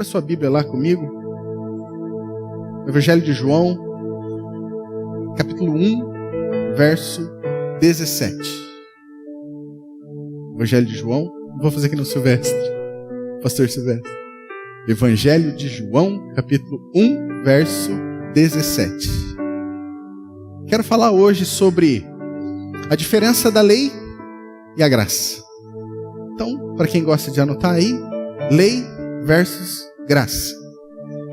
sua Bíblia lá comigo. Evangelho de João, capítulo 1, verso 17. Evangelho de João, vou fazer aqui no Silvestre, pastor Silvestre. Evangelho de João, capítulo 1, verso 17. Quero falar hoje sobre a diferença da lei e a graça. Então, para quem gosta de anotar aí, lei versus graça.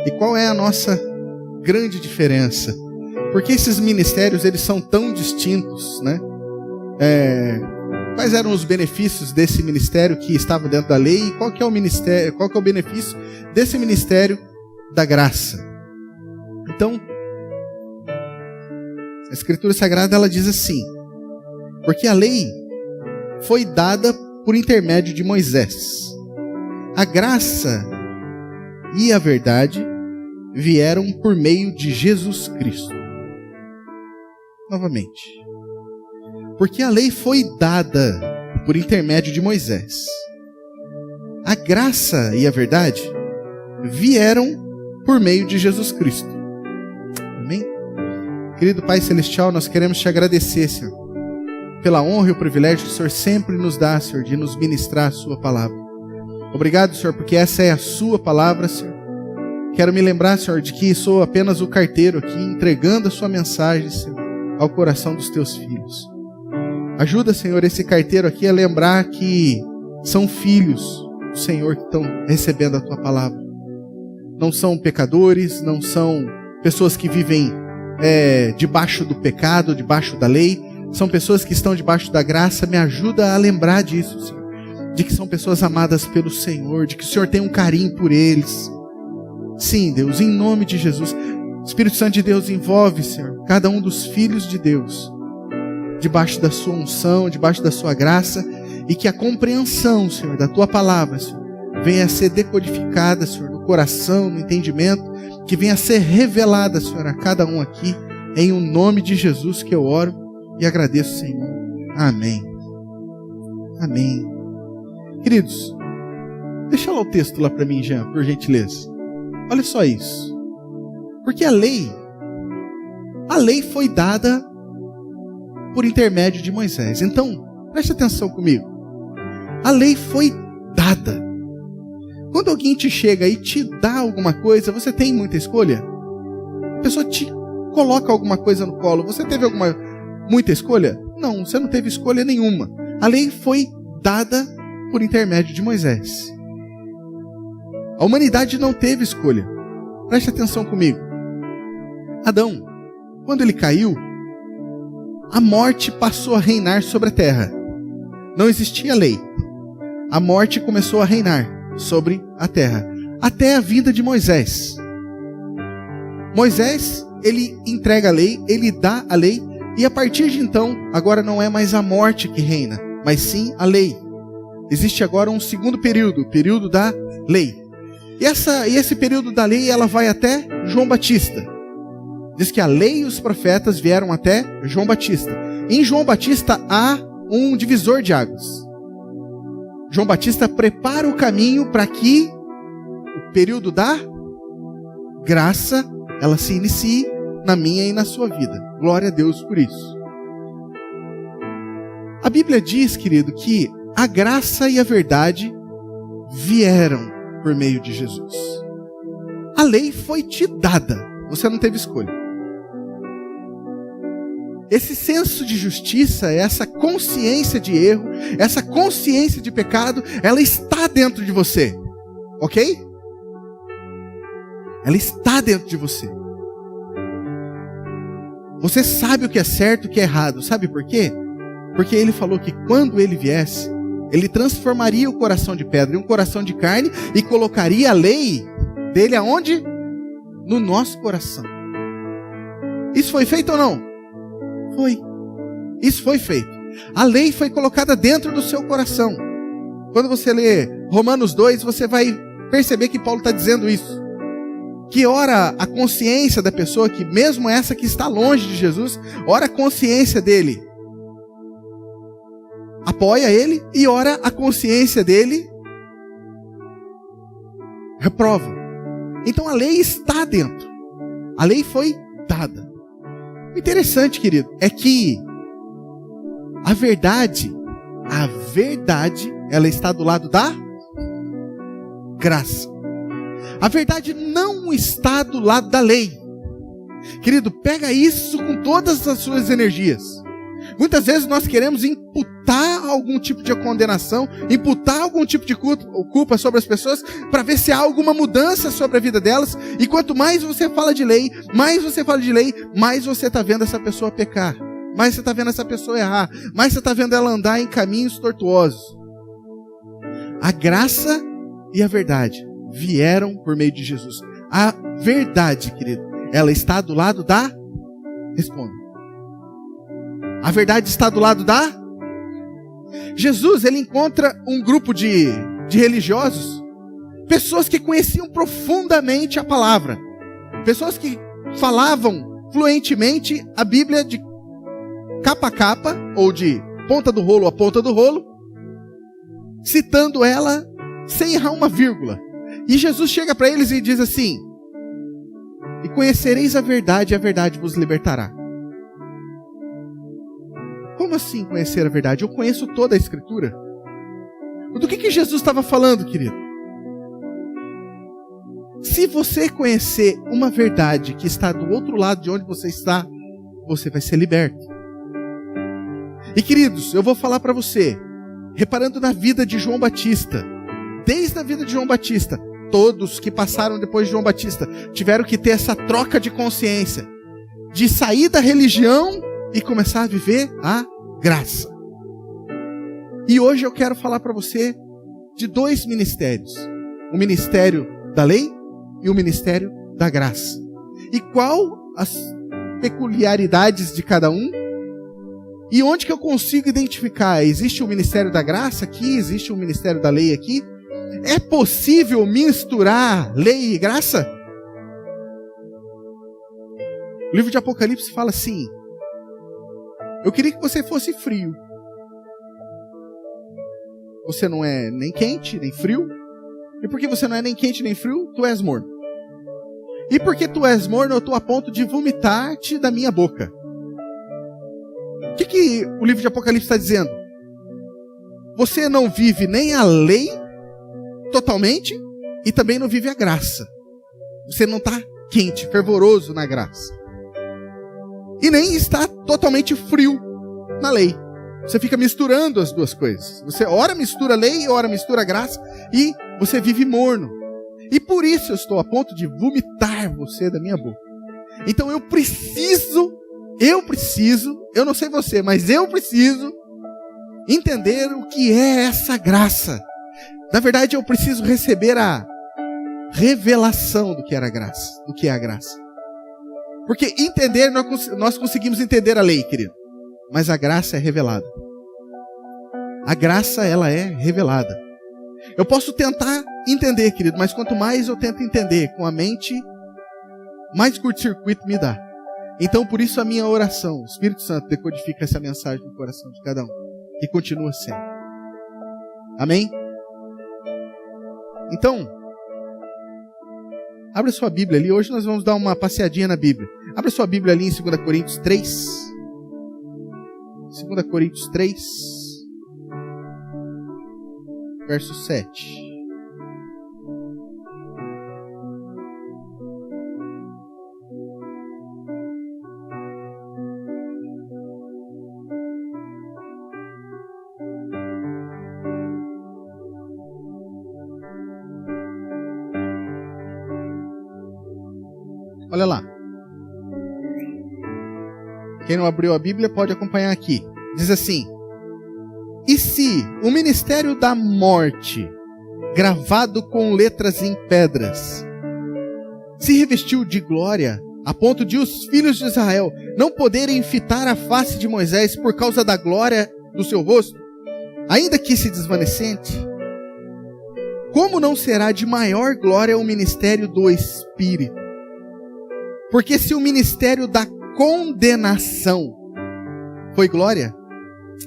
E qual é a nossa grande diferença? Porque esses ministérios, eles são tão distintos, né? Quais eram os benefícios desse ministério que estava dentro da lei? E qual que é o ministério, qual que é o benefício desse ministério da graça? Então, a Escritura Sagrada, ela diz assim: porque a lei foi dada por intermédio de Moisés. A graça e a verdade vieram por meio de Jesus Cristo. Novamente. Porque a lei foi dada por intermédio de Moisés. A graça e a verdade vieram por meio de Jesus Cristo. Amém? Querido Pai Celestial, nós queremos te agradecer, Senhor, pela honra e o privilégio que o Senhor sempre nos dá, Senhor, de nos ministrar a sua palavra. Obrigado, Senhor, porque essa é a sua palavra, Senhor. Quero me lembrar, Senhor, de que sou apenas o carteiro aqui, entregando a sua mensagem, Senhor, ao coração dos teus filhos. Ajuda, Senhor, esse carteiro aqui a lembrar que são filhos do Senhor que estão recebendo a tua palavra. Não são pecadores, não são pessoas que vivem debaixo do pecado, debaixo da lei. São pessoas que estão debaixo da graça. Me ajuda a lembrar disso, Senhor. De que são pessoas amadas pelo Senhor, de que o Senhor tem um carinho por eles. Sim, Deus, em nome de Jesus. Espírito Santo de Deus, envolve, Senhor, cada um dos filhos de Deus, debaixo da sua unção, debaixo da sua graça, e que a compreensão, Senhor, da tua palavra, Senhor, venha a ser decodificada, Senhor, no coração, no entendimento, que venha a ser revelada, Senhor, a cada um aqui, em o nome de Jesus que eu oro e agradeço, Senhor. Amém. Amém. Queridos, deixa lá o texto lá para mim, Jean, por gentileza. Olha só isso. Porque a lei foi dada por intermédio de Moisés. Então, preste atenção comigo. A lei foi dada. Quando alguém te chega e te dá alguma coisa, você tem muita escolha? A pessoa te coloca alguma coisa no colo, você teve muita escolha? Não, você não teve escolha nenhuma. A lei foi dada por intermédio de Moisés. A humanidade não teve escolha. Preste atenção comigo. Adão, quando ele caiu, a morte passou a reinar sobre a terra. Não existia lei. A morte começou a reinar sobre a terra. Até a vinda de Moisés. Moisés, ele entrega a lei, ele dá a lei, e a partir de então, agora não é mais a morte que reina, mas sim a lei. Existe agora um segundo período, o período da lei. E esse período da lei, ela vai até João Batista. Diz que a lei e os profetas vieram até João Batista. Em João Batista há um divisor de águas. João Batista prepara o caminho para que o período da graça, ela se inicie na minha e na sua vida. Glória a Deus por isso. A Bíblia diz, querido, que a graça e a verdade vieram por meio de Jesus. A lei foi te dada, você não teve escolha. Esse senso de justiça, essa consciência de erro, essa consciência de pecado, ela está dentro de você, ok? Ela está dentro de você. Você sabe o que é certo e o que é errado, sabe por quê? Porque ele falou que quando ele viesse, ele transformaria o coração de pedra em um coração de carne e colocaria a lei dele aonde? No nosso coração. Isso foi feito ou não? Foi. Isso foi feito. A lei foi colocada dentro do seu coração. Quando você lê Romanos 2, você vai perceber que Paulo está dizendo isso. Que ora a consciência da pessoa, que mesmo essa que está longe de Jesus, ora a consciência dele apoia ele, e ora a consciência dele reprova. Então a lei está dentro. A lei foi dada. O interessante, querido, é que a verdade, ela está do lado da graça. A verdade não está do lado da lei. Querido, pega isso com todas as suas energias. Muitas vezes nós queremos imputar algum tipo de condenação, imputar algum tipo de culpa sobre as pessoas, para ver se há alguma mudança sobre a vida delas. E quanto mais você fala de lei, mais você está vendo essa pessoa pecar, mais você está vendo essa pessoa errar, mais você está vendo ela andar em caminhos tortuosos. A graça e a verdade vieram por meio de Jesus. A verdade, querido, ela está do lado da... Responda. A verdade está do lado da... Jesus, ele encontra um grupo de religiosos, pessoas que conheciam profundamente a palavra, pessoas que falavam fluentemente a Bíblia de capa a capa, ou de ponta do rolo a ponta do rolo, citando ela sem errar uma vírgula. E Jesus chega para eles e diz assim: e conhecereis a verdade vos libertará. Como assim conhecer a verdade? Eu conheço toda a Escritura. Do que Jesus estava falando, querido? Se você conhecer uma verdade que está do outro lado de onde você está, você vai ser liberto. E queridos, eu vou falar para você, reparando na vida de João Batista, desde a vida de João Batista, todos que passaram depois de João Batista tiveram que ter essa troca de consciência, de sair da religião e começar a viver a graça. E hoje eu quero falar para você de dois ministérios: o ministério da lei e o ministério da graça. E qual as peculiaridades de cada um? E onde que eu consigo identificar? Existe o ministério da graça aqui, existe o ministério da lei aqui? É possível misturar lei e graça? O livro de Apocalipse fala assim: eu queria que você fosse frio. Você não é nem quente, nem frio. E porque você não é nem quente, nem frio, tu és morno. E porque tu és morno, eu estou a ponto de vomitar-te da minha boca. O que o livro de Apocalipse está dizendo? Você não vive nem a lei totalmente e também não vive a graça. Você não está quente, fervoroso na graça. E nem está totalmente frio na lei. Você fica misturando as duas coisas. Você ora mistura lei, ora mistura graça, e você vive morno. E por isso eu estou a ponto de vomitar você da minha boca. Então eu preciso, eu não sei você, mas eu preciso entender o que é essa graça. Na verdade, eu preciso receber a revelação do que era graça, do que é a graça. Porque entender, nós conseguimos entender a lei, querido. Mas a graça é revelada. A graça, ela é revelada. Eu posso tentar entender, querido, mas quanto mais eu tento entender com a mente, mais curto-circuito me dá. Então, por isso a minha oração, o Espírito Santo decodifica essa mensagem no coração de cada um. E continua sendo. Amém? Então, abra sua Bíblia ali. Hoje nós vamos dar uma passeadinha na Bíblia. Abra sua Bíblia ali em 2 Coríntios 3. 2 Coríntios 3, verso 7. Olha lá. Quem não abriu a Bíblia pode acompanhar aqui. Diz assim: e se o ministério da morte, gravado com letras em pedras, se revestiu de glória, a ponto de os filhos de Israel não poderem fitar a face de Moisés por causa da glória do seu rosto, ainda que se desvanecente, como não será de maior glória o ministério do Espírito? Porque se o ministério da condenação foi glória,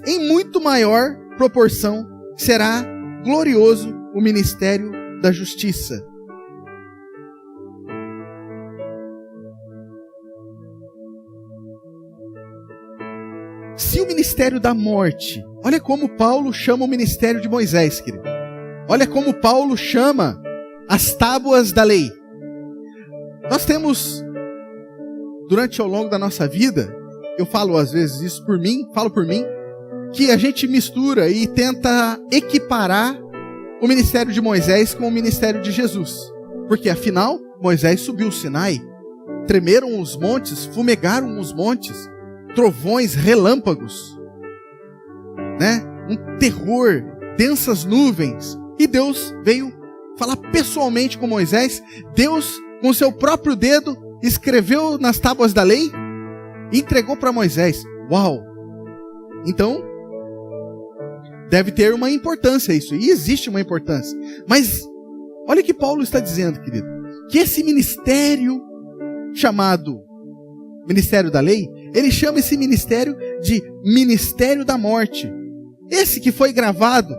em muito maior proporção será glorioso o ministério da justiça. ministério da morte. Olha como Paulo chama o ministério de Moisés, querido. Olha como Paulo chama as tábuas da lei. Nós temos, durante ao longo da nossa vida, eu falo às vezes isso por mim, que a gente mistura e tenta equiparar o ministério de Moisés com o ministério de Jesus. Porque afinal, Moisés subiu o Sinai, tremeram os montes, fumegaram os montes, trovões, relâmpagos, né? Um terror, densas nuvens. E Deus veio falar pessoalmente com Moisés. Deus, com seu próprio dedo, escreveu nas tábuas da lei e entregou para Moisés. Uau! Então, deve ter uma importância isso, e existe uma importância. Mas, olha o que Paulo está dizendo, querido. Que esse ministério chamado Ministério da Lei, ele chama esse ministério de Ministério da Morte. Esse que foi gravado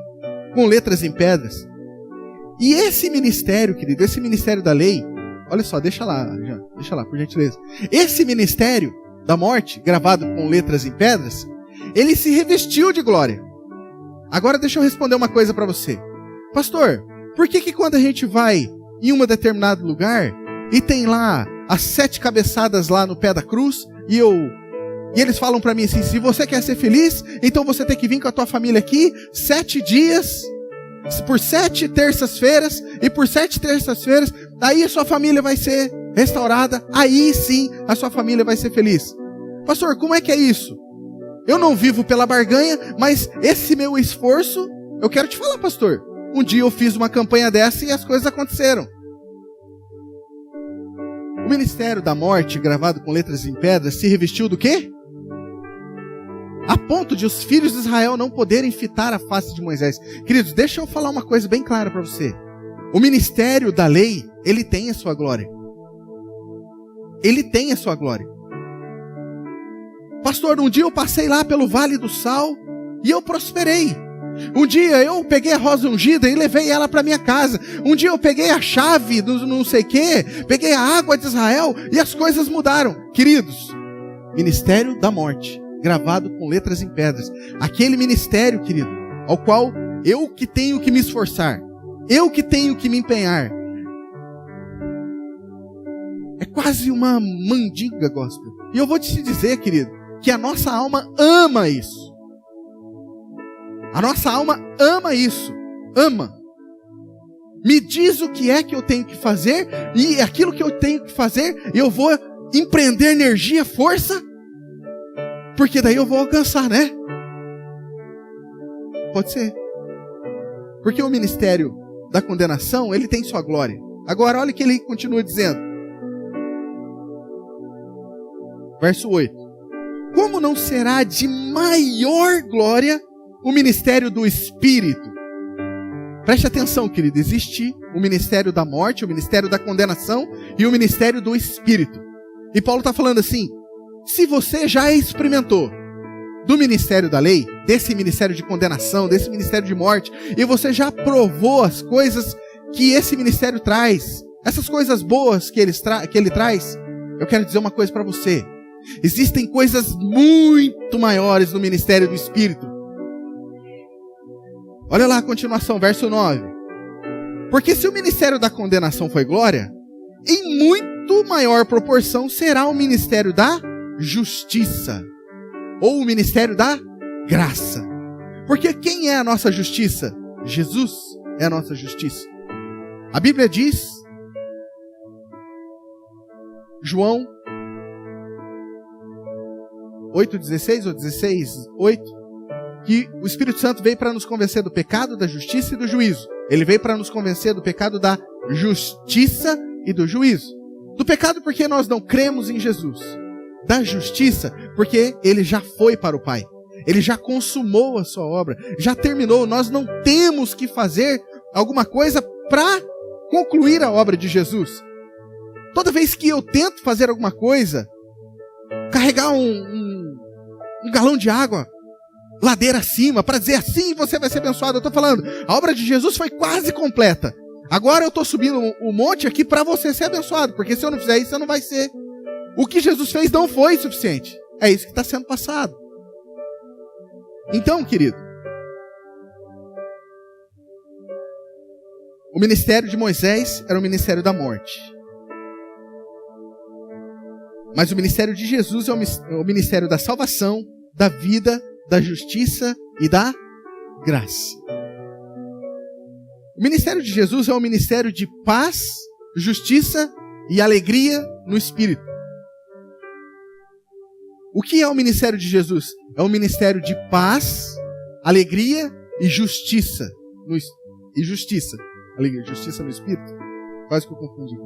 com letras em pedras. E esse ministério, querido, esse Ministério da Lei, olha só, deixa lá, por gentileza. Esse Ministério da Morte, gravado com letras em pedras, ele se revestiu de glória. Agora deixa eu responder uma coisa para você. Pastor, por que quando a gente vai em um determinado lugar e tem lá as 7 cabeçadas lá no pé da cruz e eles falam para mim assim, se você quer ser feliz, então você tem que vir com a tua família aqui 7 dias, por 7 terças-feiras, e por 7 terças-feiras, aí a sua família vai ser restaurada, aí sim a sua família vai ser feliz. Pastor, como é que é isso? Eu não vivo pela barganha, mas esse meu esforço, eu quero te falar, pastor, um dia eu fiz uma campanha dessa e as coisas aconteceram. O ministério da morte, gravado com letras em pedras, se revestiu do quê? A ponto de os filhos de Israel não poderem fitar a face de Moisés. Queridos, deixa eu falar uma coisa bem clara para você. O ministério da lei, ele tem a sua glória. Ele tem a sua glória. Pastor, um dia eu passei lá pelo Vale do Sal e eu prosperei. Um dia eu peguei a rosa ungida e levei ela para minha casa. Um dia eu peguei a chave do não sei o quê, peguei a água de Israel e as coisas mudaram. Queridos, ministério da morte, gravado com letras em pedras. Aquele ministério, querido, ao qual eu que tenho que me esforçar, eu que tenho que me empenhar. É quase uma mandinga gospel. E eu vou te dizer, querido, que a nossa alma ama isso. A nossa alma ama isso. Ama. Me diz o que é que eu tenho que fazer, e aquilo que eu tenho que fazer, eu vou empreender energia, força, porque daí eu vou alcançar, né? Pode ser. Porque o ministério da condenação, ele tem sua glória. Agora, olha o que ele continua dizendo. Verso 8. Como não será de maior glória o ministério do Espírito? Preste atenção, querido. Existe o ministério da morte, o ministério da condenação e o ministério do Espírito. E Paulo está falando assim, se você já experimentou do ministério da lei, desse ministério de condenação, desse ministério de morte, e você já provou as coisas que esse ministério traz, essas coisas boas que ele traz, eu quero dizer uma coisa para você. Existem coisas muito maiores no ministério do Espírito. Olha lá a continuação, verso 9. Porque se o ministério da condenação foi glória, em muito maior proporção será o ministério da justiça, ou o ministério da graça. Porque quem é a nossa justiça? Jesus é a nossa justiça. A Bíblia diz, João 8,16 ou 16,8, que o Espírito Santo veio para nos convencer do pecado, da justiça e do juízo. Ele veio para nos convencer do pecado, da justiça e do juízo. Do pecado porque nós não cremos em Jesus. Da justiça porque ele já foi para o Pai. Ele já consumou a sua obra, já terminou. Nós não temos que fazer alguma coisa para concluir a obra de Jesus. Toda vez que eu tento fazer alguma coisa, carregar um galão de água ladeira acima, para dizer assim você vai ser abençoado. Eu estou falando, a obra de Jesus foi quase completa. Agora eu estou subindo o monte aqui para você ser abençoado, porque se eu não fizer isso, você não vai ser. O que Jesus fez não foi suficiente. É isso que está sendo passado. Então, querido, o ministério de Moisés era o ministério da morte. Mas o ministério de Jesus é o ministério da salvação, da vida, da justiça e da graça. O ministério de Jesus é um ministério de paz, justiça e alegria no Espírito. O que é o ministério de Jesus? É um ministério de paz, alegria e justiça. Alegria e justiça no Espírito. Quase que eu confundi.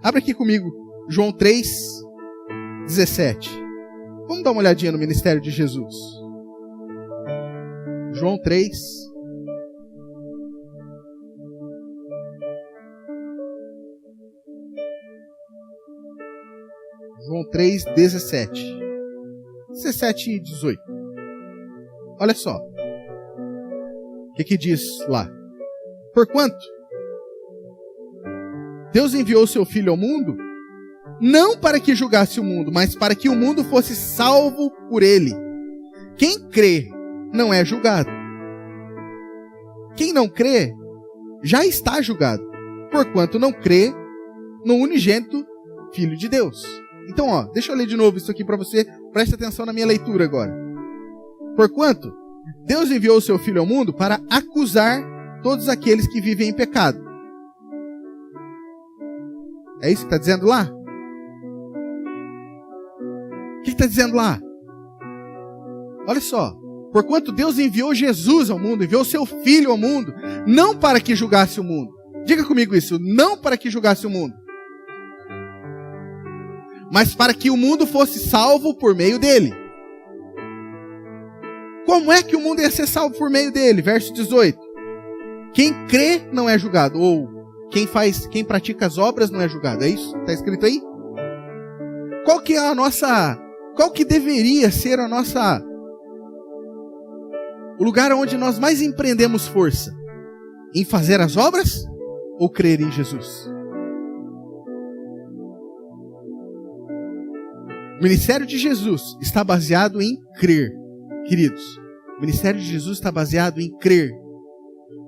Abra aqui comigo João 3:17. Vamos dar uma olhadinha no ministério de Jesus. João 3. João 3:17. 17 e 18. Olha só. O que diz lá? Porquanto Deus enviou seu Filho ao mundo, não para que julgasse o mundo, mas para que o mundo fosse salvo por ele. Quem crê não é julgado. Quem não crê já está julgado, porquanto não crê no unigênito Filho de Deus. Então, deixa eu ler de novo isso aqui para você. Preste atenção na minha leitura agora. Porquanto Deus enviou o seu Filho ao mundo para acusar todos aqueles que vivem em pecado. É isso que está dizendo lá? O que está dizendo lá? Olha só. Porquanto Deus enviou Jesus ao mundo, enviou o seu Filho ao mundo, não para que julgasse o mundo. Diga comigo isso. Não para que julgasse o mundo, mas para que o mundo fosse salvo por meio dele. Como é que o mundo ia ser salvo por meio dele? Verso 18. Quem crê não é julgado, ou quem pratica as obras não é julgado. É isso? Está escrito aí? Qual que deveria ser o lugar onde nós mais empreendemos força? Em fazer as obras ou crer em Jesus? O ministério de Jesus está baseado em crer, queridos. O ministério de Jesus está baseado em crer.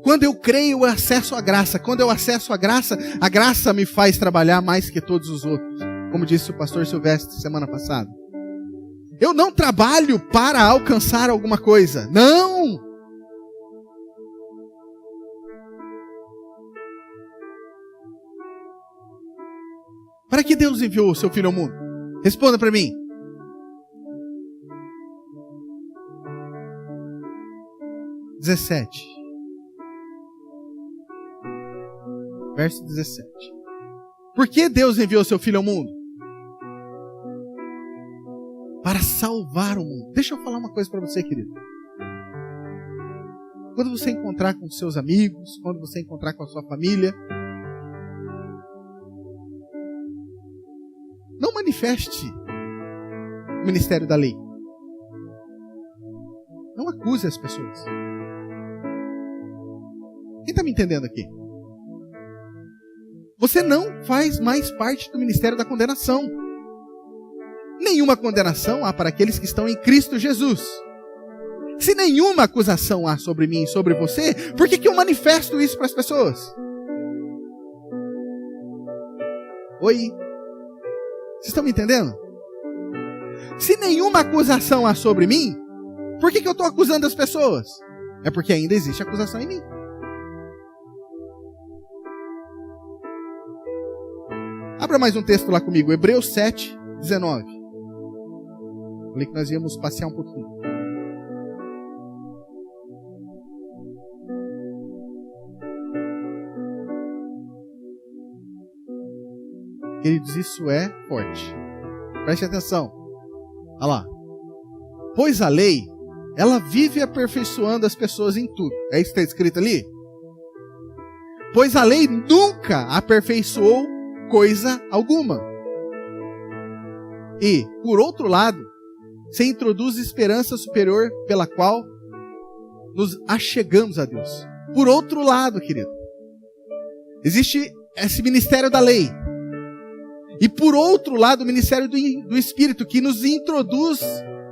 Quando eu creio, eu acesso a graça. Quando eu acesso a graça me faz trabalhar mais que todos os outros. Como disse o pastor Silvestre semana passada. Eu não trabalho para alcançar alguma coisa. Não! Para que Deus enviou o seu Filho ao mundo? Responda para mim. Verso 17. Por que Deus enviou seu Filho ao mundo? Para salvar o mundo. Deixa eu falar uma coisa para você, querido. Quando você encontrar com seus amigos, quando você encontrar com a sua família, não manifeste o ministério da lei. Não acuse as pessoas. Quem está me entendendo aqui? Você não faz mais parte do ministério da condenação. Nenhuma condenação há para aqueles que estão em Cristo Jesus. Se nenhuma acusação há sobre mim e sobre você, por que eu manifesto isso para as pessoas? Oi? Vocês estão me entendendo? Se nenhuma acusação há sobre mim, por que eu estou acusando as pessoas? É porque ainda existe acusação em mim. Abra mais um texto lá comigo, Hebreus 7:19. Falei que nós íamos passear um pouquinho. Queridos, isso é forte. Preste atenção. Olha lá. Pois a lei, ela vive aperfeiçoando as pessoas em tudo. É isso que está escrito ali? Pois a lei nunca aperfeiçoou coisa alguma. E, por outro lado, se introduz esperança superior pela qual nos achegamos a Deus. Por outro lado, querido, existe esse ministério da lei. E por outro lado, o ministério do Espírito, que nos introduz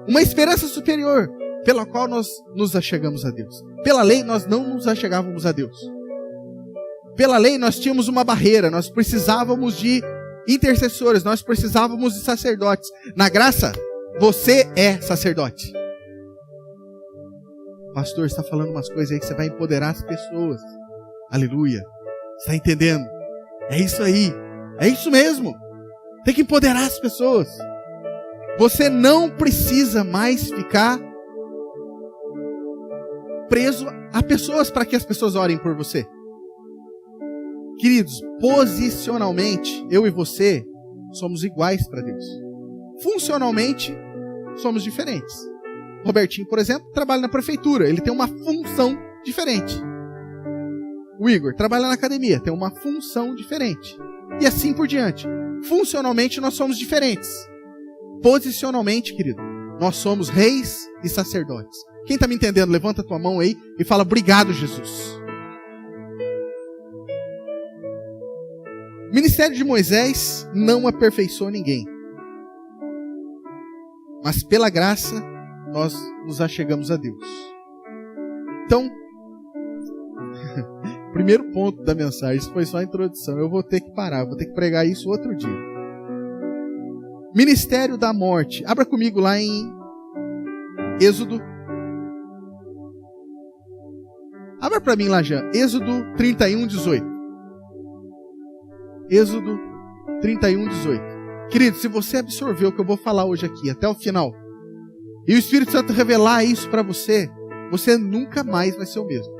uma esperança superior. pela qual nós nos achegamos a Deus. Pela lei, nós não nos achegávamos a Deus. Pela lei, nós tínhamos uma barreira, nós precisávamos de intercessores, nós precisávamos de sacerdotes. Na graça, você é sacerdote. O pastor está falando umas coisas aí que você vai empoderar as pessoas. Aleluia. Está entendendo? É isso aí. É isso mesmo. Tem que empoderar as pessoas. Você não precisa mais ficar preso a pessoas para que as pessoas orem por você. Queridos, posicionalmente, eu e você somos iguais para Deus. Funcionalmente, somos diferentes. Robertinho, por exemplo, trabalha na prefeitura. Ele tem uma função diferente. O Igor trabalha na academia. Tem uma função diferente. E assim por diante. Funcionalmente, nós somos diferentes. Posicionalmente, querido, nós somos reis e sacerdotes. Quem está me entendendo, levanta a tua mão aí e fala: obrigado, Jesus. O ministério de Moisés não aperfeiçoou ninguém. Mas pela graça, nós nos achegamos a Deus. Então, primeiro ponto da mensagem, isso foi só a introdução. Eu vou ter que parar, vou ter que pregar isso outro dia. Ministério da morte. Abra comigo lá em Êxodo. Abra para mim lá já. Êxodo 31, 18. Êxodo 31, 18. Querido, se você absorver o que eu vou falar hoje aqui até o final, e o Espírito Santo revelar isso para você, você nunca mais vai ser o mesmo.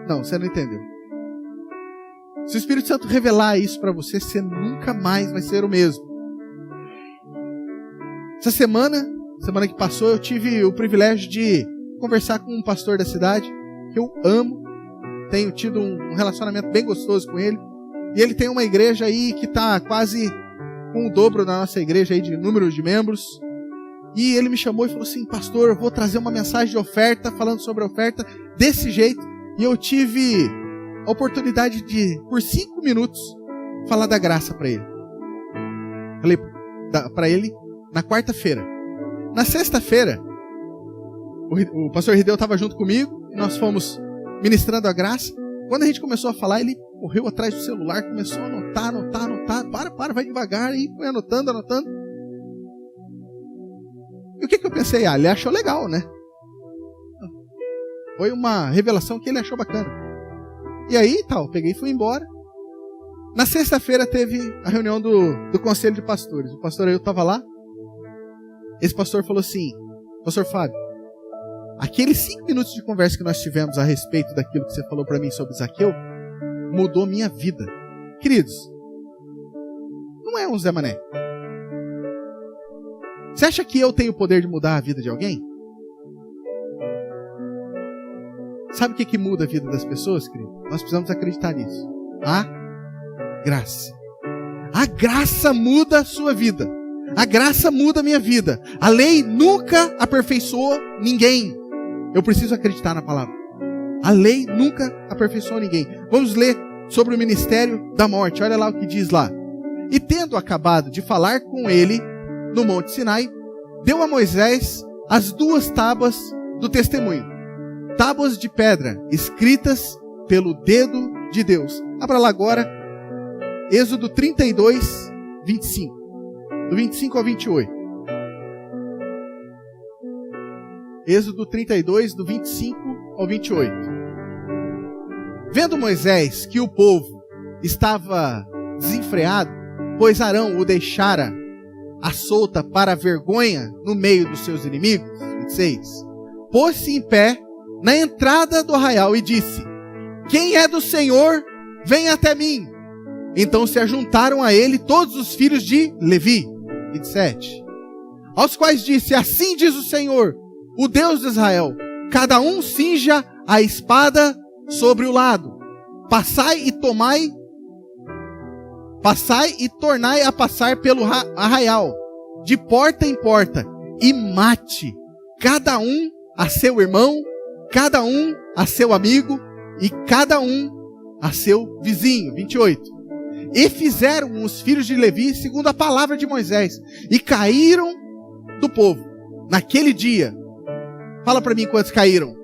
Não, você não entendeu. Se o Espírito Santo revelar isso para você, você nunca mais vai ser o mesmo. Essa semana que passou, eu tive o privilégio de conversar com um pastor da cidade, que eu amo, tenho tido um relacionamento bem gostoso com ele, e ele tem uma igreja aí que está quase com o dobro da nossa igreja aí de número de membros, e ele me chamou e falou assim: pastor, eu vou trazer uma mensagem de oferta, falando sobre a oferta, desse jeito, e eu tive a oportunidade de, por 5 minutos, falar da graça para ele. Falei para ele na quarta-feira. Na sexta-feira, o pastor Rideu estava junto comigo, e nós fomos ministrando a graça. Quando a gente começou a falar, ele correu atrás do celular, começou a anotar. Vai devagar, e foi anotando. E o que eu pensei? Ele achou legal, né? Foi uma revelação que ele achou bacana. E aí, peguei e fui embora. Na sexta-feira teve a reunião do conselho de pastores. O pastor eu estava lá. Esse pastor falou assim: pastor Fábio, aqueles 5 minutos de conversa que nós tivemos a respeito daquilo que você falou para mim sobre Zaqueu, mudou minha vida. Queridos, não é um Zé Mané. Você acha que eu tenho o poder de mudar a vida de alguém? Sabe o que muda a vida das pessoas, querido? Nós precisamos acreditar nisso. A graça. A graça muda a sua vida. A graça muda a minha vida. A lei nunca aperfeiçoou ninguém. Eu preciso acreditar na palavra. A lei nunca aperfeiçoou ninguém. Vamos ler sobre o ministério da morte. Olha lá o que diz lá. E tendo acabado de falar com ele no Monte Sinai, deu a Moisés as 2 tábuas do testemunho. Tábuas de pedra, escritas pelo dedo de Deus. Abra lá agora, Êxodo 32, 25. Do 25 ao 28. Êxodo 32, do 25 ao 28. Vendo Moisés que o povo estava desenfreado, pois Arão o deixara à solta para a vergonha no meio dos seus inimigos, 26, pôs-se em pé na entrada do arraial e disse: quem é do Senhor, vem até mim. Então se ajuntaram a ele todos os filhos de Levi, 27, aos quais disse: assim diz o Senhor, o Deus de Israel, cada um cinja a espada sobre o lado, passai e tornai a passar pelo arraial, de porta em porta, e mate cada um a seu irmão, cada um a seu amigo, e cada um a seu vizinho, 28. E fizeram os filhos de Levi segundo a palavra de Moisés, e caíram do povo, naquele dia, fala para mim quantos caíram.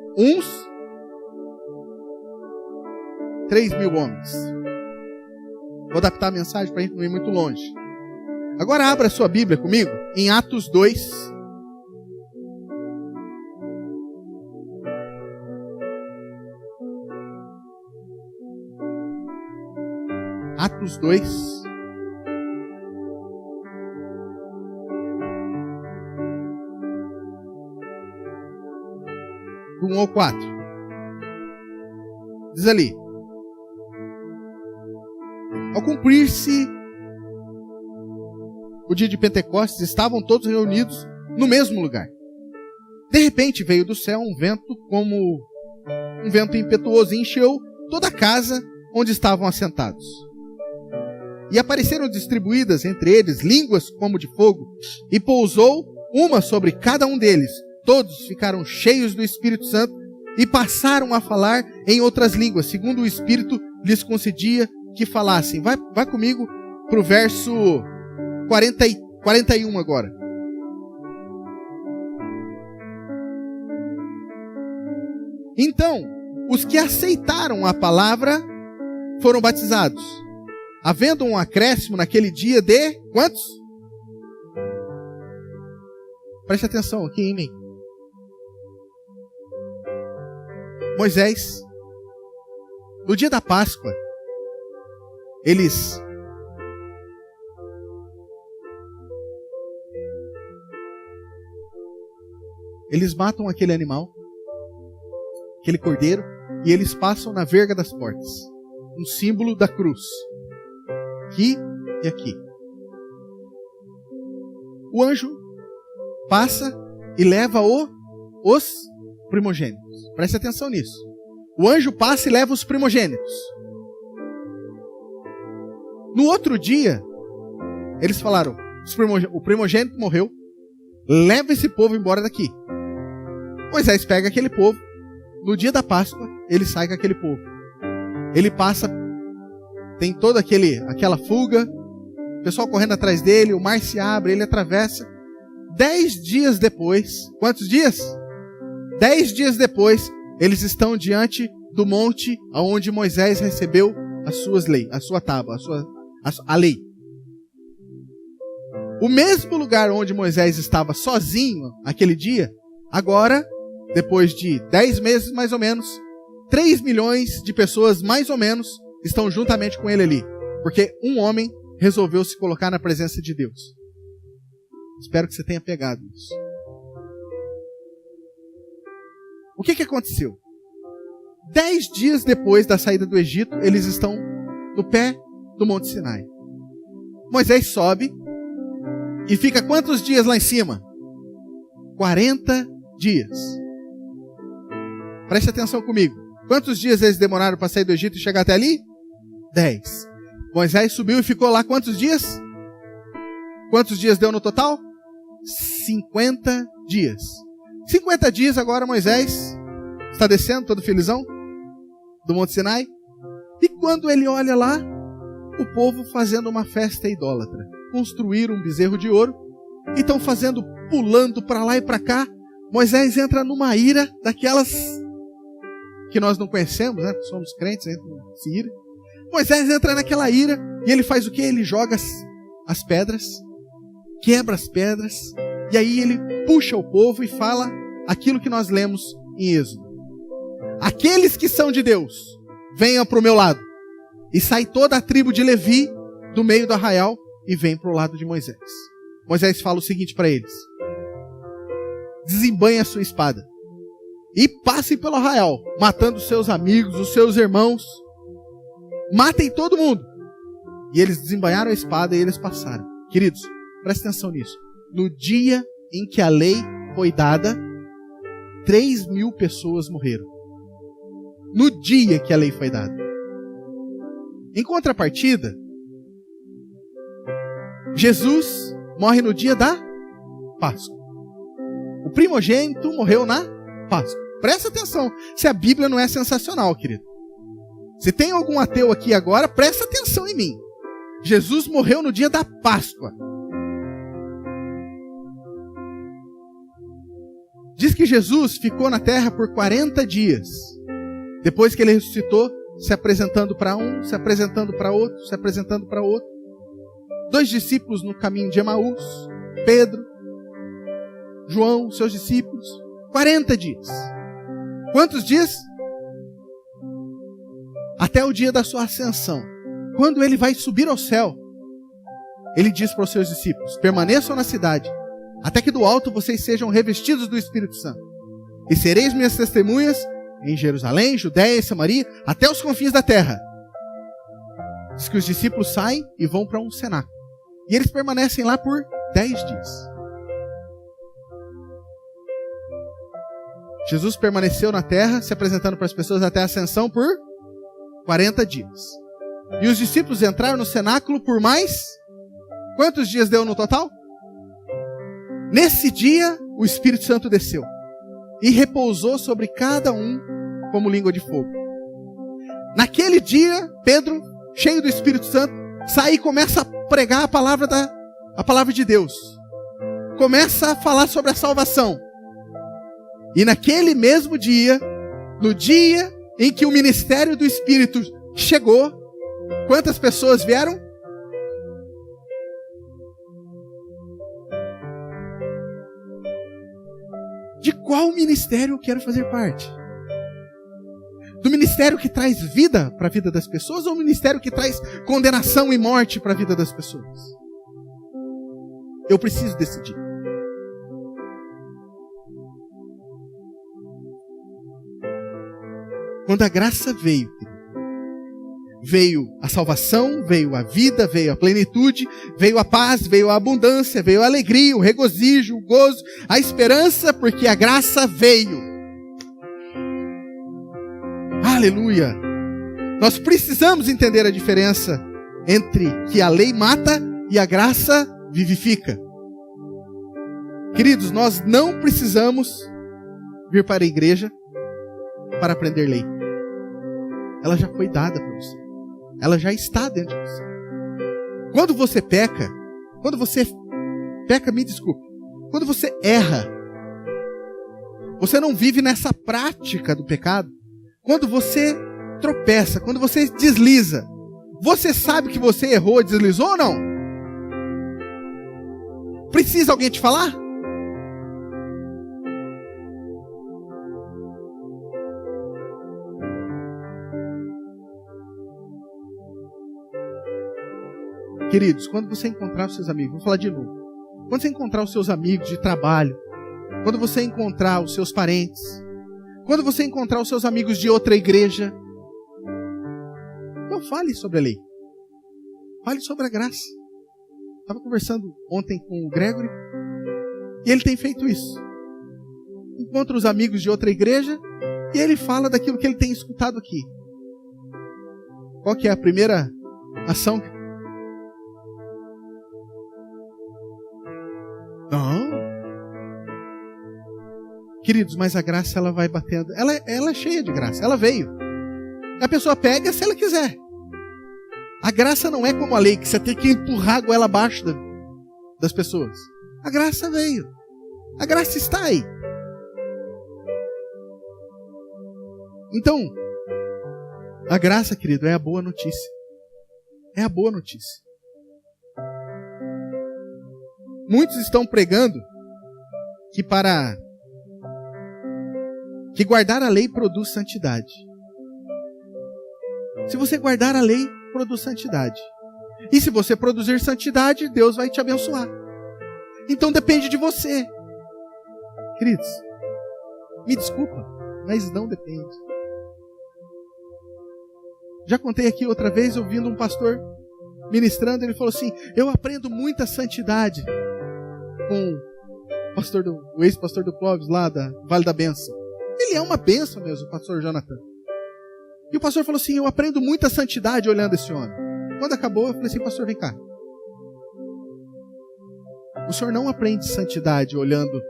3.000 homens. Vou adaptar a mensagem para a gente não ir muito longe. Agora abra a sua Bíblia comigo em Atos 2. Atos 2. Do 1 ao 4. Diz ali: ao cumprir-se o dia de Pentecostes, estavam todos reunidos no mesmo lugar. De repente veio do céu um vento como um vento impetuoso e encheu toda a casa onde estavam assentados. E apareceram distribuídas entre eles línguas como de fogo, e pousou uma sobre cada um deles. Todos ficaram cheios do Espírito Santo e passaram a falar em outras línguas, segundo o Espírito lhes concedia que falassem. Vai comigo para o verso 41 agora. Então, os que aceitaram a palavra foram batizados, havendo um acréscimo naquele dia de quantos? Preste atenção aqui em mim. Moisés, no dia da Páscoa, eles matam aquele animal, aquele cordeiro, e eles passam na verga das portas, um símbolo da cruz, aqui e aqui. O anjo passa e leva os primogênitos. Preste atenção nisso. O anjo passa e leva os primogênitos. No outro dia, eles falaram: o primogênito morreu, leva esse povo embora daqui. Moisés pega aquele povo. No dia da Páscoa, ele sai com aquele povo. Ele passa, tem toda aquela fuga, o pessoal correndo atrás dele, o mar se abre, ele atravessa. 10 dias depois, quantos dias? 10 dias depois, eles estão diante do monte onde Moisés recebeu as suas leis, a sua tábua, a lei. O mesmo lugar onde Moisés estava sozinho aquele dia, agora, depois de 10 meses mais ou menos, 3 milhões de pessoas mais ou menos estão juntamente com ele ali. Porque um homem resolveu se colocar na presença de Deus. Espero que você tenha pegado isso. O que aconteceu? 10 dias depois da saída do Egito, eles estão no pé do Monte Sinai. Moisés sobe e fica quantos dias lá em cima? 40 dias. Preste atenção comigo. Quantos dias eles demoraram para sair do Egito e chegar até ali? 10. Moisés subiu e ficou lá quantos dias? Quantos dias deu no total? 50 dias. 50 dias agora Moisés está descendo todo felizão do Monte Sinai. E quando ele olha lá, o povo fazendo uma festa idólatra. Construíram um bezerro de ouro e estão fazendo, pulando para lá e para cá. Moisés entra numa ira daquelas que nós não conhecemos, né? Somos crentes, entra nessa ira. Moisés entra naquela ira e ele faz o quê? Ele joga as pedras, quebra as pedras, e aí ele puxa o povo e fala aquilo que nós lemos em Êxodo. Aqueles que são de Deus, venham para o meu lado. E sai toda a tribo de Levi do meio do arraial e vem para o lado de Moisés. Moisés fala o seguinte para eles: desembanhe a sua espada e passem pelo arraial, matando os seus amigos, os seus irmãos. Matem todo mundo. E eles desembanharam a espada e eles passaram. Queridos, presta atenção nisso. No dia em que a lei foi dada, 3.000 pessoas morreram. No dia que a lei foi dada. Em contrapartida, Jesus morre no dia da Páscoa. O primogênito morreu na Páscoa. Presta atenção, se a Bíblia não é sensacional, querido. Se tem algum ateu aqui agora, presta atenção em mim. Jesus morreu no dia da Páscoa. Diz que Jesus ficou na terra por 40 dias. Depois que ele ressuscitou, se apresentando para um, se apresentando para outro, se apresentando para outro. 2 discípulos no caminho de Emaús, Pedro, João, seus discípulos. 40 dias. Quantos dias? Até o dia da sua ascensão. Quando ele vai subir ao céu, ele diz para os seus discípulos: permaneçam na cidade, até que do alto vocês sejam revestidos do Espírito Santo. E sereis minhas testemunhas em Jerusalém, Judeia e Samaria, até os confins da terra. Diz que os discípulos saem e vão para um cenáculo. E eles permanecem lá por 10 dias. Jesus permaneceu na terra, se apresentando para as pessoas até a ascensão por 40 dias. E os discípulos entraram no cenáculo por mais... Quantos dias deu no total? Nesse dia, o Espírito Santo desceu e repousou sobre cada um como língua de fogo. Naquele dia, Pedro, cheio do Espírito Santo, sai e começa a pregar a palavra de Deus. Começa a falar sobre a salvação. E naquele mesmo dia, no dia em que o ministério do Espírito chegou, quantas pessoas vieram? De qual ministério eu quero fazer parte? Do ministério que traz vida para a vida das pessoas ou do ministério que traz condenação e morte para a vida das pessoas? Eu preciso decidir. Quando a graça veio a salvação, veio a vida, veio a plenitude, veio a paz, veio a abundância, veio a alegria, o regozijo, o gozo, a esperança, porque a graça veio. Aleluia! Nós precisamos entender a diferença entre que a lei mata e a graça vivifica. Queridos, nós não precisamos vir para a igreja para aprender lei. Ela já foi dada para você. Ela já está dentro de você. Quando você peca, me desculpe, quando você erra, você não vive nessa prática do pecado. Quando você tropeça, quando você desliza, você sabe que você errou, deslizou ou não? Precisa alguém te falar? Queridos, quando você encontrar os seus amigos, vou falar de novo. Quando você encontrar os seus amigos de trabalho, quando você encontrar os seus parentes, quando você encontrar os seus amigos de outra igreja, então fale sobre a lei. Fale sobre a graça. Estava conversando ontem com o Gregory e ele tem feito isso. Encontra os amigos de outra igreja e ele fala daquilo que ele tem escutado aqui. Qual que é a primeira ação? Não. Queridos, mas a graça ela vai batendo. Ela é cheia de graça. Ela veio. A pessoa pega se ela quiser. A graça não é como a lei, que você tem que empurrar a goela abaixo das pessoas. A graça veio. A graça está aí. Então, a graça, querido, é a boa notícia. É a boa notícia. Muitos estão pregando que guardar a lei produz santidade. Se você guardar a lei, produz santidade. E se você produzir santidade, Deus vai te abençoar. Então depende de você. Queridos, me desculpa, mas não depende. Já contei aqui outra vez, ouvindo um pastor ministrando, ele falou assim: eu aprendo muita santidade com o ex-pastor do Clóvis lá da Vale da Bênção. Ele é uma bênção mesmo, o pastor Jonathan. E o pastor falou assim: eu aprendo muita santidade olhando esse homem. Quando acabou, eu falei assim: pastor, vem cá. O senhor não aprende santidade olhando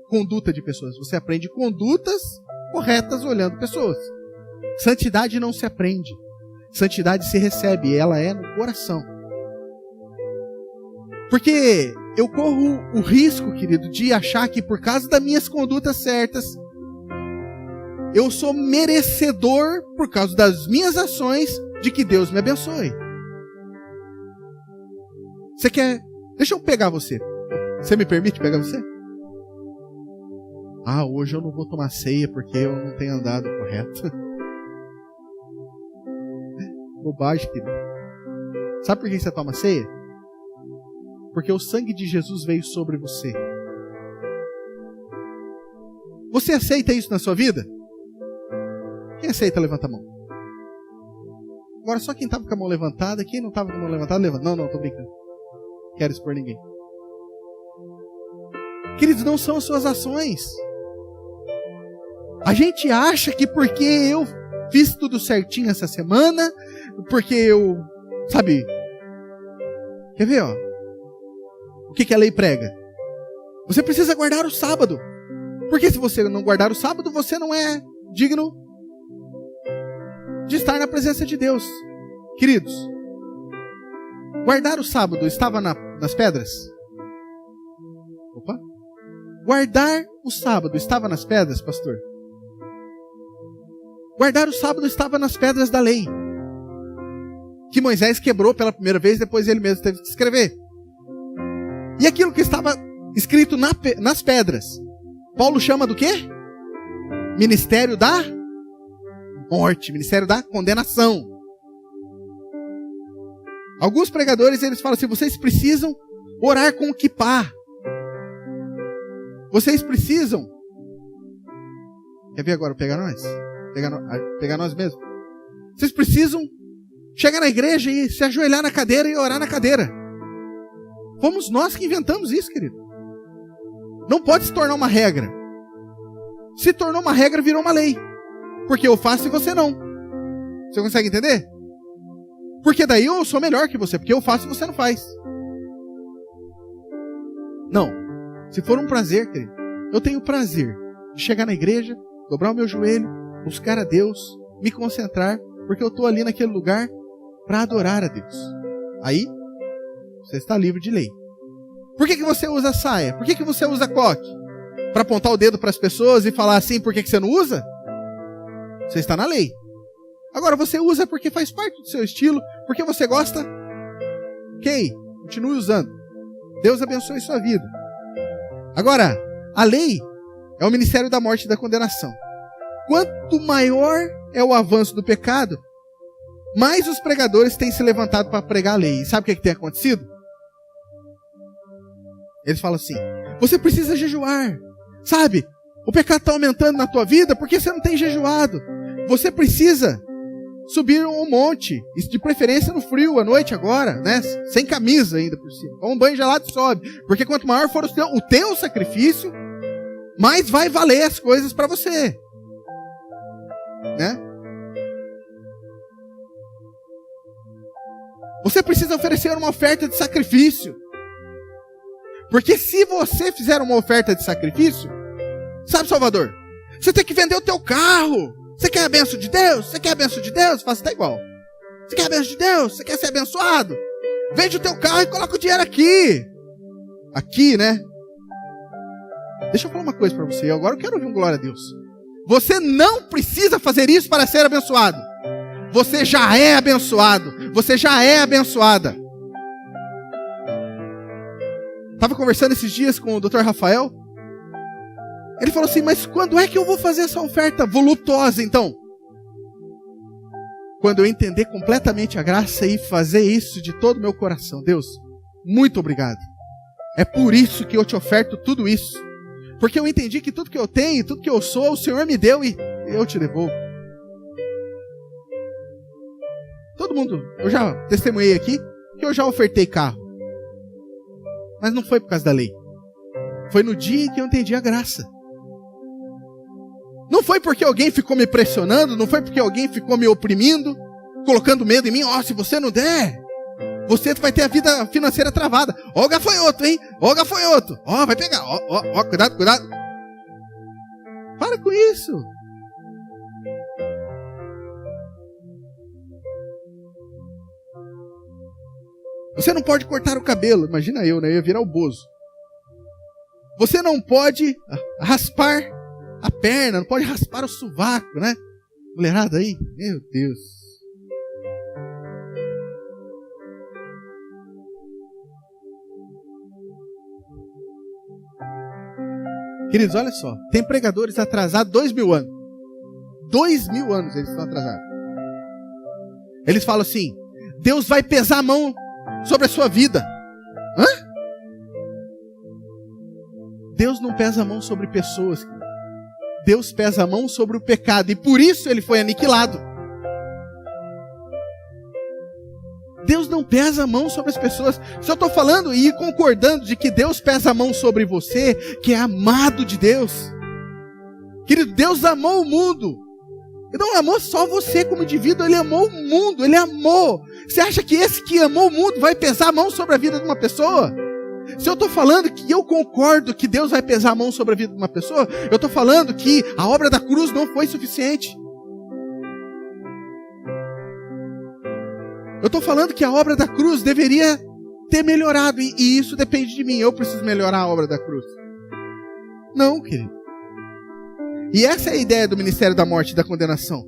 conduta de pessoas. Você aprende condutas corretas olhando pessoas. Santidade não se aprende. Santidade se recebe. Ela é no coração. Porque eu corro o risco, querido, de achar que por causa das minhas condutas certas, eu sou merecedor, por causa das minhas ações, de que Deus me abençoe. Você quer... Deixa eu pegar você. Você me permite pegar você? Ah, hoje eu não vou tomar ceia porque eu não tenho andado correto. Bobagem, querido. Sabe por que você toma ceia? Porque o sangue de Jesus veio sobre você. Você aceita isso na sua vida? Quem aceita, levanta a mão. Agora só quem estava com a mão levantada, quem não estava com a mão levantada, levanta. Não, tô brincando. Quero expor ninguém. Queridos, não são as suas ações. A gente acha que porque eu fiz tudo certinho essa semana, porque eu, sabe... Quer ver, ó? O que a lei prega? Você precisa guardar o sábado. Porque se você não guardar o sábado, você não é digno de estar na presença de Deus. Queridos, guardar o sábado estava nas pedras? Opa! Guardar o sábado estava nas pedras, pastor? Guardar o sábado estava nas pedras da lei, que Moisés quebrou pela primeira vez, depois ele mesmo teve que escrever. E aquilo que estava escrito nas pedras, Paulo chama do quê? Ministério da morte, ministério da condenação. Alguns pregadores, eles falam assim, vocês precisam orar com o kippah. Vocês precisam... Quer ver agora pegar nós? Pegar nós mesmos? Vocês precisam chegar na igreja e se ajoelhar na cadeira e orar na cadeira. Fomos nós que inventamos isso, querido. Não pode se tornar uma regra. Se tornou uma regra, virou uma lei. Porque eu faço e você não. Você consegue entender? Porque daí eu sou melhor que você, porque eu faço e você não faz. Não. Se for um prazer, querido, eu tenho prazer de chegar na igreja, dobrar o meu joelho, buscar a Deus, me concentrar, porque eu estou ali naquele lugar para adorar a Deus. Aí, você está livre de lei. Por que você usa saia? Por que você usa coque? Para apontar o dedo para as pessoas e falar assim, por que você não usa? Você está na lei. Agora, você usa porque faz parte do seu estilo, porque você gosta? Ok, continue usando. Deus abençoe sua vida. Agora, a lei é o ministério da morte e da condenação. Quanto maior é o avanço do pecado, mais os pregadores têm se levantado para pregar a lei. E sabe o que tem acontecido? Eles falam assim, você precisa jejuar. Sabe, o pecado está aumentando na tua vida porque você não tem jejuado. Você precisa subir um monte, de preferência no frio, à noite agora, né? Sem camisa ainda por cima. Com um banho gelado sobe. Porque quanto maior for o teu sacrifício, mais vai valer as coisas para você. Né? Você precisa oferecer uma oferta de sacrifício. Porque se você fizer uma oferta de sacrifício, sabe, Salvador, você tem que vender o teu carro. Você quer a bênção de Deus? Você quer a bênção de Deus? Faça até igual. Você quer a bênção de Deus? Você quer ser abençoado? Vende o teu carro e coloca o dinheiro aqui. Aqui, né? Deixa eu falar uma coisa para você. Agora eu quero ouvir um glória a Deus. Você não precisa fazer isso para ser abençoado. Você já é abençoado. Você já é abençoada. Estava conversando esses dias com o Dr. Rafael. Ele falou assim, mas quando é que eu vou fazer essa oferta voluptuosa, então? Quando eu entender completamente a graça e fazer isso de todo o meu coração. Deus, muito obrigado. É por isso que eu te oferto tudo isso. Porque eu entendi que tudo que eu tenho, tudo que eu sou, o Senhor me deu e eu te devolvo. Todo mundo, eu já testemunhei aqui que eu já ofertei carro. Mas não foi por causa da lei. Foi no dia em que eu entendi a graça. Não foi porque alguém ficou me pressionando, não foi porque alguém ficou me oprimindo, colocando medo em mim. Se você não der, você vai ter a vida financeira travada. Ó o gafanhoto, hein? Ó o gafanhoto. Vai pegar. Cuidado, cuidado. Para com isso. Você não pode cortar o cabelo. Imagina eu, né? Eu ia virar o Bozo. Você não pode raspar a perna, não pode raspar o sovaco, né? Mulherada aí, meu Deus. Queridos, olha só. Tem pregadores atrasados 2000 anos. 2000 anos eles estão atrasados. Eles falam assim: Deus vai pesar a mão sobre a sua vida. Hã? Deus não pesa a mão sobre pessoas. Deus pesa a mão sobre o pecado. E por isso ele foi aniquilado. Deus não pesa a mão sobre as pessoas. Se eu estou falando e concordando de que Deus pesa a mão sobre você, que é amado de Deus. Querido, Deus amou o mundo. Ele não amou só você como indivíduo, Ele amou o mundo, Ele amou. Você acha que esse que amou o mundo vai pesar a mão sobre a vida de uma pessoa? Se eu estou falando que eu concordo que Deus vai pesar a mão sobre a vida de uma pessoa, eu estou falando que a obra da cruz não foi suficiente. Eu estou falando que a obra da cruz deveria ter melhorado, e isso depende de mim. Eu preciso melhorar a obra da cruz. Não, querido. E essa é a ideia do ministério da morte e da condenação,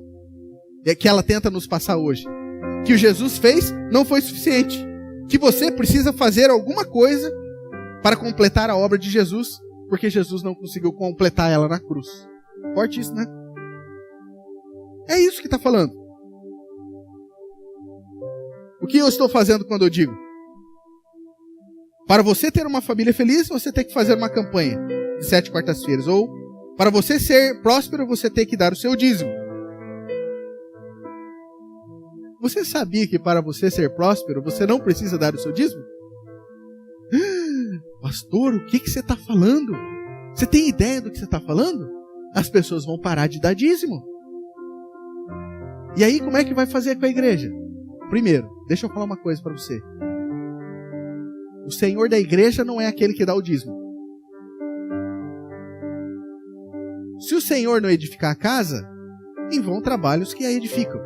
que ela tenta nos passar hoje. Que o Jesus fez não foi suficiente. Que você precisa fazer alguma coisa para completar a obra de Jesus, porque Jesus não conseguiu completar ela na cruz. Forte isso, né? É isso que está falando. O que eu estou fazendo quando eu digo? Para você ter uma família feliz, você tem que fazer uma campanha de 7 quartas-feiras. Ou, para você ser próspero, você tem que dar o seu dízimo. Você sabia que para você ser próspero, você não precisa dar o seu dízimo? Pastor, o que você está falando? Você tem ideia do que você está falando? As pessoas vão parar de dar dízimo. E aí, como é que vai fazer com a igreja? Primeiro, deixa eu falar uma coisa para você. O Senhor da igreja não é aquele que dá o dízimo. Se o Senhor não edificar a casa, em vão trabalhos que a edificam.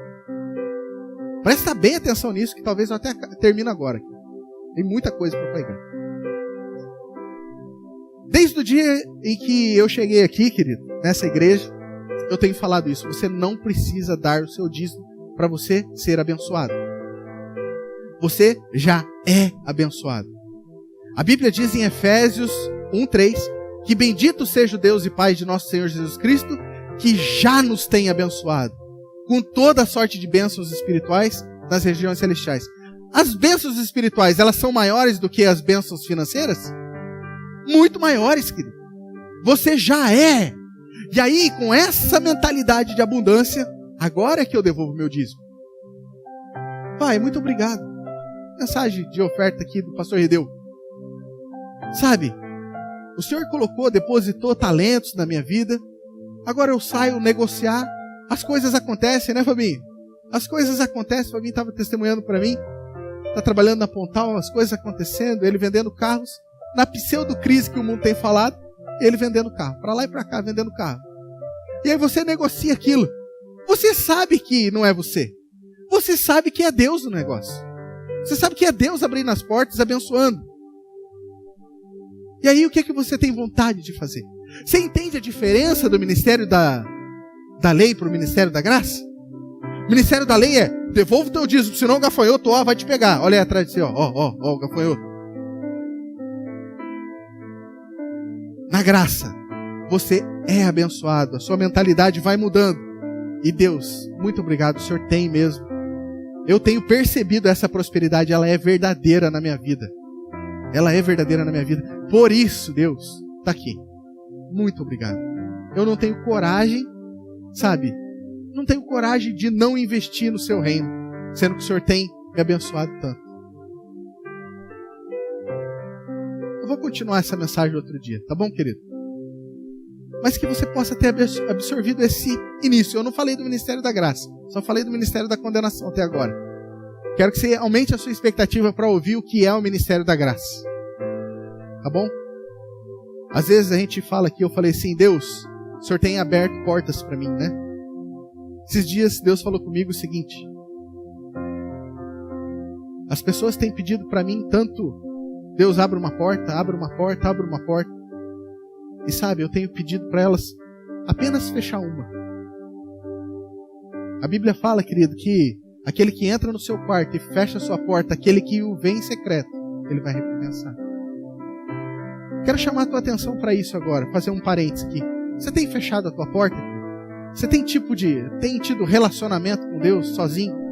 Presta bem atenção nisso, que talvez eu até termine agora. Tem muita coisa para pregar. Desde o dia em que eu cheguei aqui, querido, nessa igreja, eu tenho falado isso. Você não precisa dar o seu dízimo para você ser abençoado. Você já é abençoado. A Bíblia diz em Efésios 1:3 que bendito seja o Deus e Pai de nosso Senhor Jesus Cristo, que já nos tem abençoado com toda a sorte de bênçãos espirituais nas regiões celestiais. As bênçãos espirituais, elas são maiores do que as bênçãos financeiras? Muito maiores, querido. Você já é. E aí, com essa mentalidade de abundância, agora é que eu devolvo meu dízimo. Pai, muito obrigado. Mensagem de oferta aqui do pastor Redeu. Sabe, o Senhor depositou talentos na minha vida. Agora eu saio negociar. As coisas acontecem, né, Fabinho? As coisas acontecem. Fabinho estava testemunhando para mim. Está trabalhando na Pontal, as coisas acontecendo. Ele vendendo carros. Na pseudo-crise que o mundo tem falado, ele vendendo carro. Para lá e para cá, vendendo carro. E aí você negocia aquilo. Você sabe que não é você. Você sabe que é Deus no negócio. Você sabe que é Deus abrindo as portas, abençoando. E aí o que é que você tem vontade de fazer? Você entende a diferença do ministério da lei para o ministério da graça? O ministério da lei é: devolva o teu dízimo, senão o gafanhoto vai te pegar. Olha aí atrás de você, o gafanhoto. Na graça, você é abençoado. A sua mentalidade vai mudando. E Deus, muito obrigado, o Senhor tem mesmo. Eu tenho percebido essa prosperidade, ela é verdadeira na minha vida. Ela é verdadeira na minha vida. Por isso, Deus, está aqui. Muito obrigado. Eu não tenho coragem, sabe? Não tenho coragem de não investir no seu reino, sendo que o Senhor tem me abençoado tanto. Eu vou continuar essa mensagem outro dia, tá bom, querido? Mas que você possa ter absorvido esse início. Eu não falei do ministério da graça, só falei do ministério da condenação até agora. Quero que você aumente a sua expectativa para ouvir o que é o ministério da graça. Tá bom? Às vezes a gente fala aqui, eu falei assim: Deus, o Senhor tem aberto portas para mim, né? Esses dias Deus falou comigo o seguinte: As pessoas têm pedido para mim tanto, Deus, abre uma porta, abre uma porta, abre uma porta. E sabe, eu tenho pedido para elas apenas fechar uma. A Bíblia fala, querido, que aquele que entra no seu quarto e fecha a sua porta, aquele que o vê em secreto, ele vai recompensar. Quero chamar a tua atenção para isso agora, fazer um parênteses aqui. Você tem fechado a tua porta? Você tem tido relacionamento com Deus sozinho?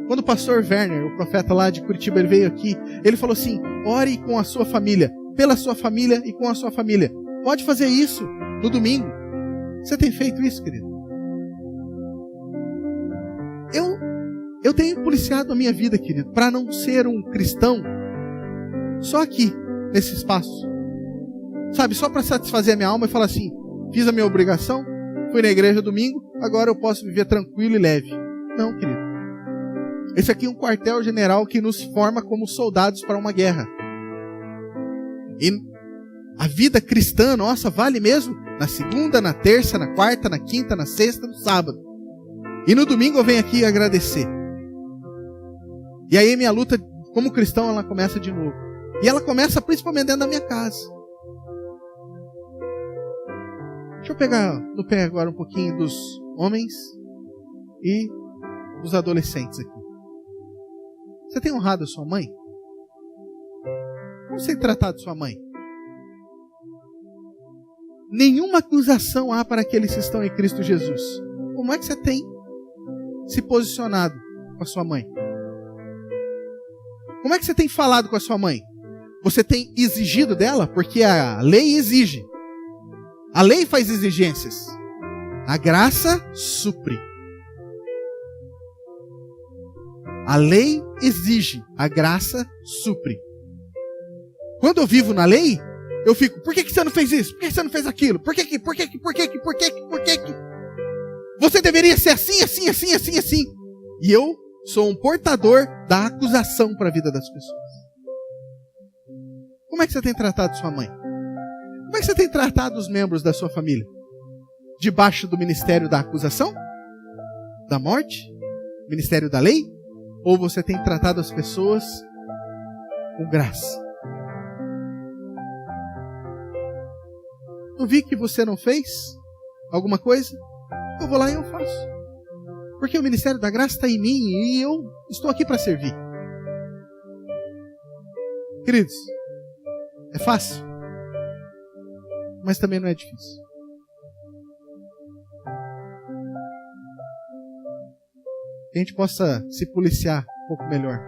Quando o pastor Werner, o profeta lá de Curitiba, ele veio aqui, ele falou assim: ore com a sua família, pela sua família e com a sua família. Pode fazer isso no domingo. Você tem feito isso, querido? Eu tenho policiado a minha vida, querido, para não ser um cristão só aqui, nesse espaço. Sabe, só para satisfazer a minha alma e falar assim: fiz a minha obrigação, fui na igreja domingo, agora eu posso viver tranquilo e leve. Não, querido. Esse aqui é um quartel-general que nos forma como soldados para uma guerra. E a vida cristã nossa vale mesmo na segunda, na terça, na quarta, na quinta, na sexta, no sábado. E no domingo eu venho aqui agradecer. E aí minha luta como cristão, ela começa de novo. E ela começa principalmente dentro da minha casa. Deixa eu pegar no pé agora um pouquinho dos homens e dos adolescentes aqui. Você tem honrado a sua mãe? Como você tem tratado sua mãe? Nenhuma acusação há para aqueles que estão em Cristo Jesus. Como é que você tem se posicionado com a sua mãe? Como é que você tem falado com a sua mãe? Você tem exigido dela? Porque a lei exige. A lei faz exigências. A graça supre. A lei exige. A graça supre. Quando eu vivo na lei, eu fico: por que você não fez isso? Por que você não fez aquilo? Por que? Você deveria ser assim, assim, assim, assim, assim. E eu sou um portador da acusação para a vida das pessoas. Como é que você tem tratado sua mãe? Como é que você tem tratado os membros da sua família? Debaixo do ministério da acusação? Da morte? Ministério da lei? Ou você tem tratado as pessoas com graça? Eu vi que você não fez alguma coisa, eu vou lá e eu faço. Porque o ministério da graça está em mim e eu estou aqui para servir. Queridos, é fácil, mas também não é difícil. Que a gente possa se policiar um pouco melhor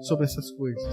sobre essas coisas.